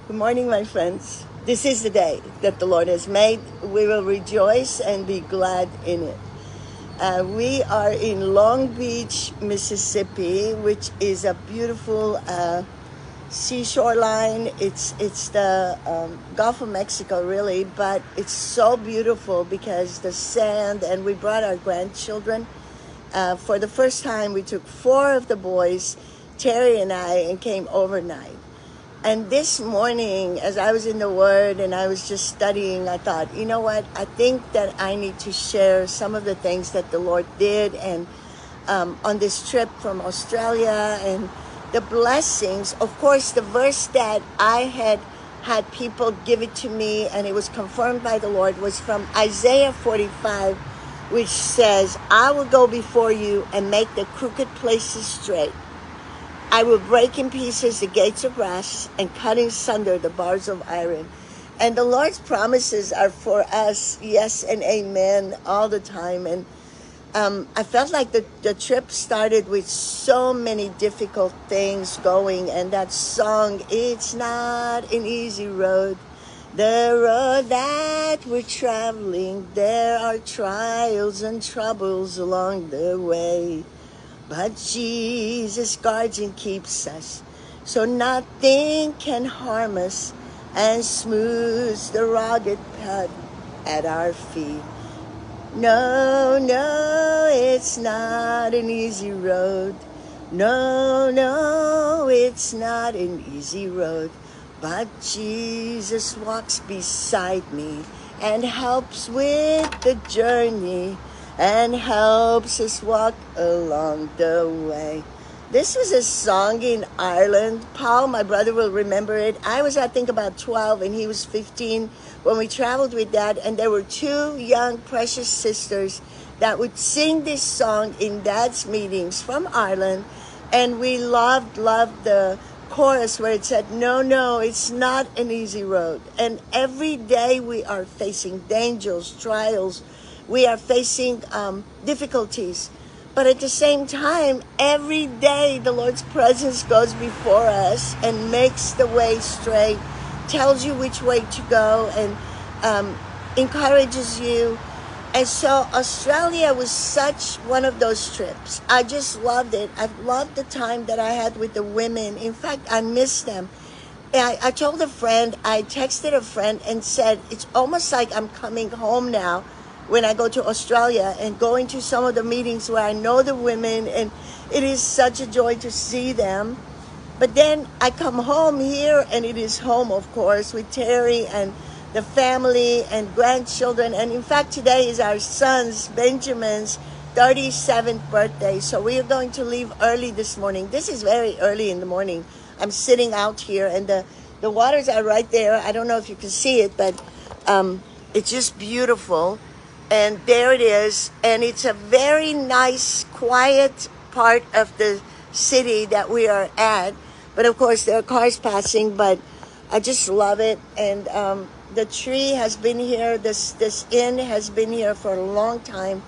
Good morning, my friends. This is the day that the Lord has made. We will rejoice and be glad in it. We are in Long Beach, Mississippi, which is a beautiful seashore line. It's the Gulf of Mexico, really, but it's so beautiful because the sand, and we brought our grandchildren. For the first time, we took 4 of the boys, Terry and I, and came overnight. And this morning, as I was in the Word and I was just studying, I thought, you know what? I think that I need to share some of the things that the Lord did and on this trip from Australia and the blessings. Of course, the verse that I had people give it to me and it was confirmed by the Lord was from Isaiah 45, which says, I will go before you and make the crooked places straight. I will break in pieces the gates of brass and cut in sunder the bars of iron. And the Lord's promises are for us, yes and amen, all the time. And I felt like the trip started with so many difficult things going. And that song, it's not an easy road. The road that we're traveling, there are trials and troubles along the way. But Jesus guards and keeps us, so nothing can harm us, and smooths the rugged path at our feet. No, no, it's not an easy road. No, no, it's not an easy road. But Jesus walks beside me and helps with the journey and helps us walk along the way. This was a song in Ireland. Paul, my brother, will remember it. I was, I think, about 12 and he was 15 when we traveled with Dad. And there were 2 young, precious sisters that would sing this song in Dad's meetings from Ireland. And we loved the chorus where it said, no, no, it's not an easy road. And every day we are facing dangers, trials. We are facing difficulties. But at the same time, every day the Lord's presence goes before us and makes the way straight, tells you which way to go, and encourages you. And so Australia was such one of those trips. I just loved it. I loved the time that I had with the women. In fact, I miss them. I told a friend, I texted a friend and said, it's almost like I'm coming home now when I go to Australia and going to some of the meetings where I know the women, and it is such a joy to see them. But then I come home here and it is home, of course, with Terry and the family and grandchildren. And in fact, today is our son's, Benjamin's, 37th birthday. So we are going to leave early this morning. This is very early in the morning. I'm sitting out here and the waters are right there. I don't know if you can see it, but it's just beautiful. And there it is. And it's a very nice, quiet part of the city that we are at. But of course, there are cars passing, but I just love it. And the tree has been here. This inn has been here for a long time.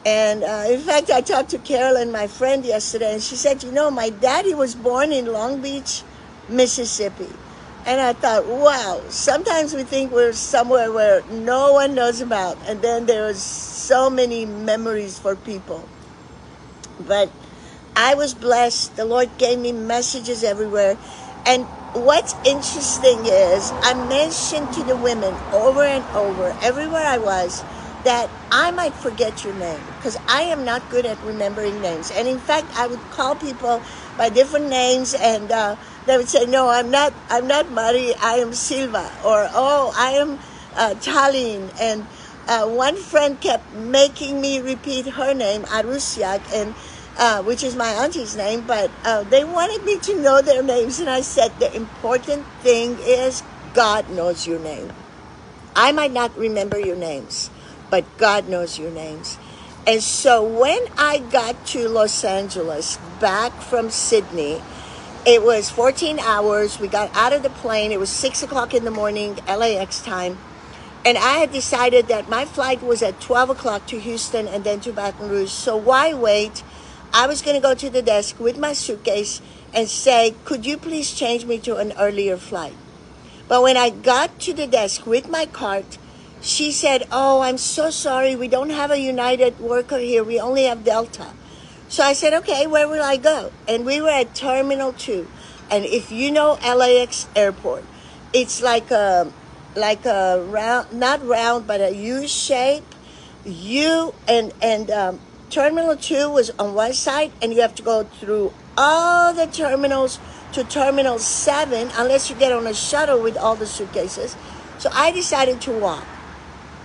And in fact, I talked to Carolyn, my friend, yesterday, and she said, you know, my daddy was born in Long Beach, Mississippi. And I thought, wow, sometimes we think we're somewhere where no one knows about. And then there's so many memories for people. But I was blessed. The Lord gave me messages everywhere. And what's interesting is I mentioned to the women over and over, everywhere I was, that I might forget your name because I am not good at remembering names. And in fact, I would call people by different names and they would say, no, I'm not Mari, I am Silva, or, oh, I am Tallinn. And one friend kept making me repeat her name, Arusiak, and which is my auntie's name, but they wanted me to know their names. And I said, the important thing is God knows your name. I might not remember your names, but God knows your names. And so when I got to Los Angeles, back from Sydney, it was 14 hours. We got out of the plane. It was 6 o'clock in the morning, LAX time. And I had decided that my flight was at 12 o'clock to Houston and then to Baton Rouge. So why wait? I was going to go to the desk with my suitcase and say, could you please change me to an earlier flight? But when I got to the desk with my cart, she said, "Oh, I'm so sorry. We don't have a United worker here. We only have Delta." So I said, "Okay, where will I go?" And we were at Terminal 2. And if you know LAX airport, it's like a round, not round, but a U shape. Terminal 2 was on one side, and you have to go through all the terminals to Terminal 7 unless you get on a shuttle with all the suitcases. So I decided to walk.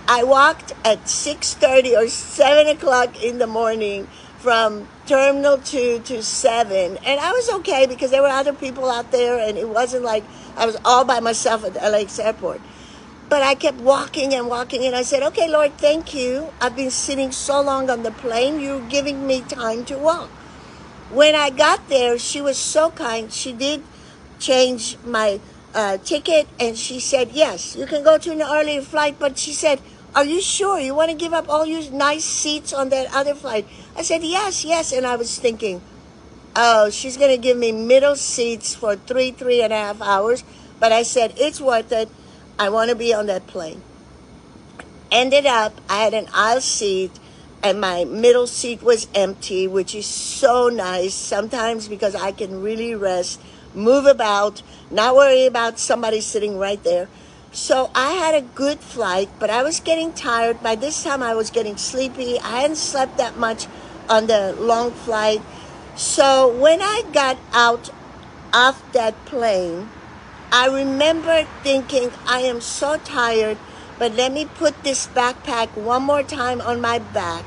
I walked at 6:30 or 7 o'clock in the morning from Terminal 2 to 7. And I was okay because there were other people out there, and it wasn't like I was all by myself at the LAX airport. But I kept walking and walking, and I said, "Okay, Lord, thank you. I've been sitting so long on the plane. You're giving me time to walk." When I got there, she was so kind. She did change my ticket, and she said, "Yes, you can go to an earlier flight." But she said, "Are you sure you want to give up all your nice seats on that other flight?" I said, "Yes, yes." And I was thinking, oh, she's going to give me middle seats for 3.5 hours. But I said, it's worth it. I want to be on that plane. Ended up, I had an aisle seat, and my middle seat was empty, which is so nice sometimes because I can really rest, move about, not worry about somebody sitting right there. So I had a good flight, but I was getting tired. By this time, I was getting sleepy. I hadn't slept that much on the long flight. So when I got out of that plane, I remember thinking, I am so tired, but let me put this backpack one more time on my back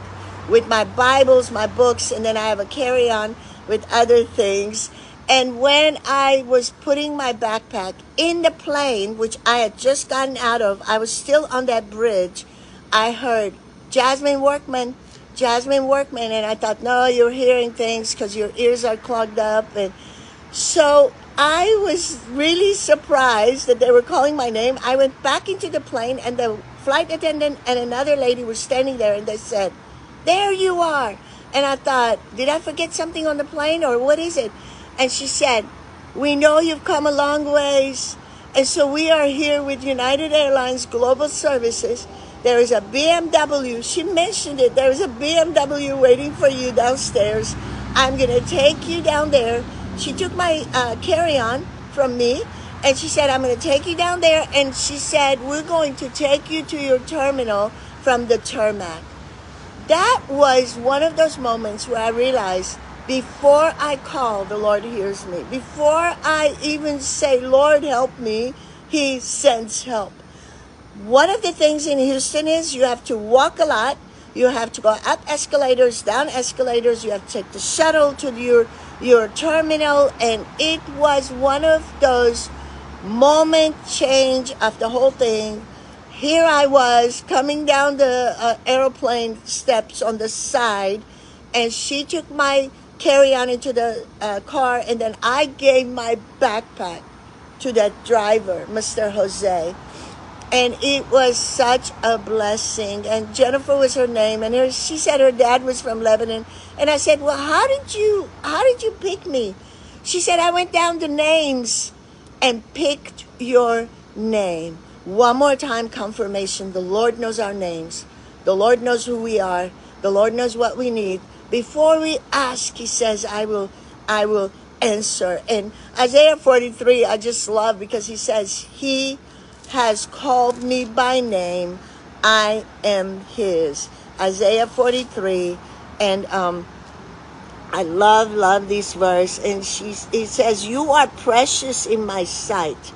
with my Bibles, my books, and then I have a carry-on with other things. And when I was putting my backpack in the plane, which I had just gotten out of, I was still on that bridge, I heard, Jasmine Workman, and I thought, no, you're hearing things because your ears are clogged up. And so I was really surprised that they were calling my name. I went back into the plane, and the flight attendant and another lady were standing there, and they said, "There you are." And I thought, did I forget something on the plane, or what is it? And she said, "We know you've come a long ways, and so we are here with United Airlines Global Services. There is a BMW." She mentioned it. There is a BMW waiting for you downstairs. I'm going to take you down there. She took my carry-on from me, and she said, "I'm going to take you down there." And she said, "We're going to take you to your terminal from the tarmac." That was one of those moments where I realized, before I call, the Lord hears me. Before I even say, "Lord, help me," He sends help. One of the things in Houston is you have to walk a lot. You have to go up escalators, down escalators. You have to take the shuttle to your terminal. And it was one of those moment change of the whole thing. Here I was coming down the airplane steps on the side, and she took my carry-on into the car, and then I gave my backpack to that driver, Mr. Jose. And it was such a blessing. And Jennifer was her name, and she said her dad was from Lebanon. And I said, "Well, how did you pick me?" She said, "I went down the names and picked your name." One more time, confirmation. The Lord knows our names. The Lord knows who we are. The Lord knows what we need. Before we ask, He says, I will answer. And Isaiah 43, I just love, because He says, He has called me by name. I am His. Isaiah 43. And I love this verse. And it says, "You are precious in my sight."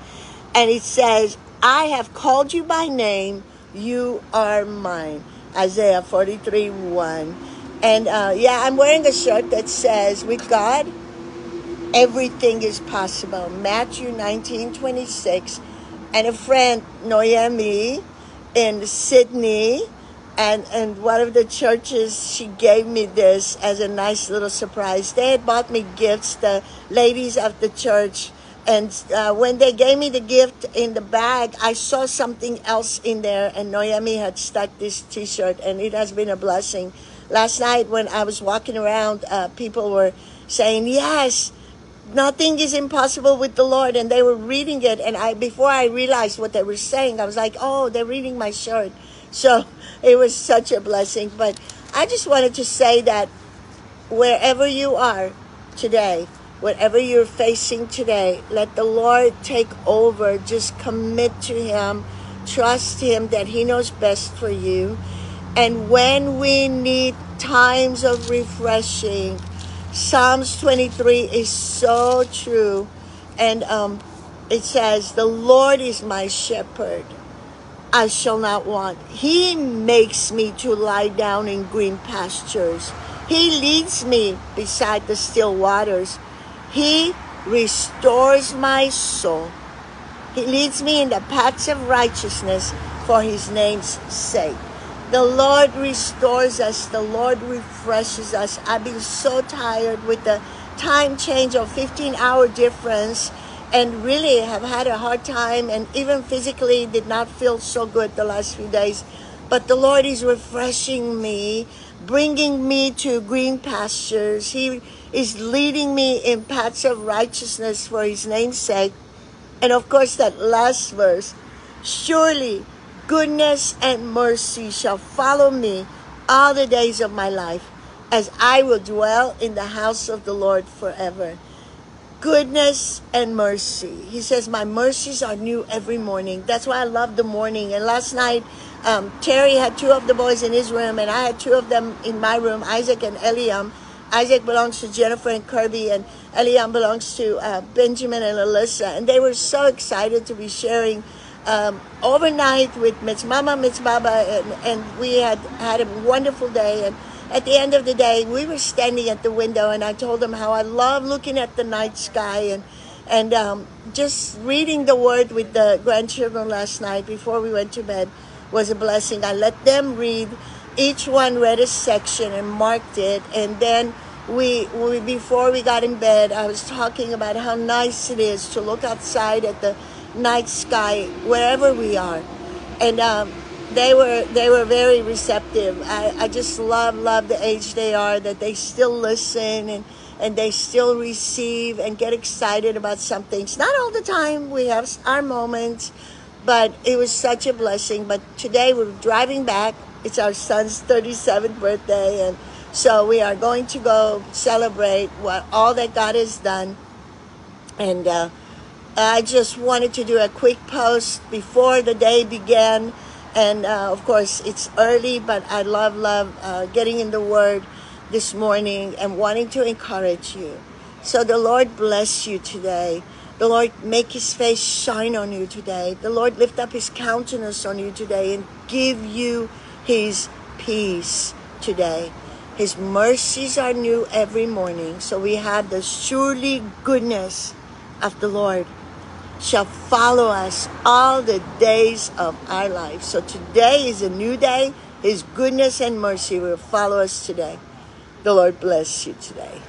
And it says, "I have called you by name. You are mine." Isaiah 43:1. And I'm wearing a shirt that says, "With God, everything is possible." Matthew 19:26. And a friend, Noemi, in Sydney, and one of the churches, she gave me this as a nice little surprise. They had bought me gifts, the ladies of the church. And when they gave me the gift in the bag, I saw something else in there, and Noemi had stuck this t-shirt, and it has been a blessing. Last night when I was walking around, people were saying, "Yes, Nothing is impossible with the Lord. And they were reading it, and before I realized what they were saying, I was like, oh, they're reading my shirt. So it was such a blessing. But I just wanted to say that wherever you are today, whatever you're facing today, let the Lord take over. Just commit to Him. Trust Him that He knows best for you. And when we need times of refreshing, Psalms 23 is so true. And it says, the Lord is my shepherd. I shall not want. He makes me to lie down in green pastures. He leads me beside the still waters. He restores my soul. He leads me in the paths of righteousness for His name's sake. The Lord restores us. The Lord refreshes us. I've been so tired with the time change of 15-hour difference, and really have had a hard time, and even physically did not feel so good the last few days. But the Lord is refreshing me, bringing me to green pastures. He is leading me in paths of righteousness for His name's sake. And of course, that last verse, surely goodness and mercy shall follow me all the days of my life, as I will dwell in the house of the Lord forever. Goodness and mercy. He says, my mercies are new every morning. That's why I love the morning. And last night, Terry had two of the boys in his room, and I had two of them in my room, Isaac and Eliam. Isaac belongs to Jennifer and Kirby, and Eliam belongs to Benjamin and Alyssa. And they were so excited to be sharing overnight with Mitch Mama, Mitch Baba, and we had a wonderful day. And at the end of the day, we were standing at the window, and I told them how I love looking at the night sky, and just reading the Word with the grandchildren last night before we went to bed was a blessing. I let them read. Each one read a section and marked it, and then we before we got in bed, I was talking about how nice it is to look outside at the night sky wherever we are, and they were very receptive. I just love the age they are, that they still listen and they still receive and get excited about some things. Not all the time. We have our moments, but it was such a blessing. But today we're driving back. It's our son's 37th birthday, and so we are going to go celebrate all that God has done. And I just wanted to do a quick post before the day began. And of course, it's early, but I love getting in the Word this morning and wanting to encourage you. So the Lord bless you today. The Lord make His face shine on you today. The Lord lift up His countenance on you today and give you His peace today. His mercies are new every morning. So we have the surely goodness of the Lord shall follow us all the days of our life. So today is a new day. His goodness and mercy will follow us today. The Lord bless you today.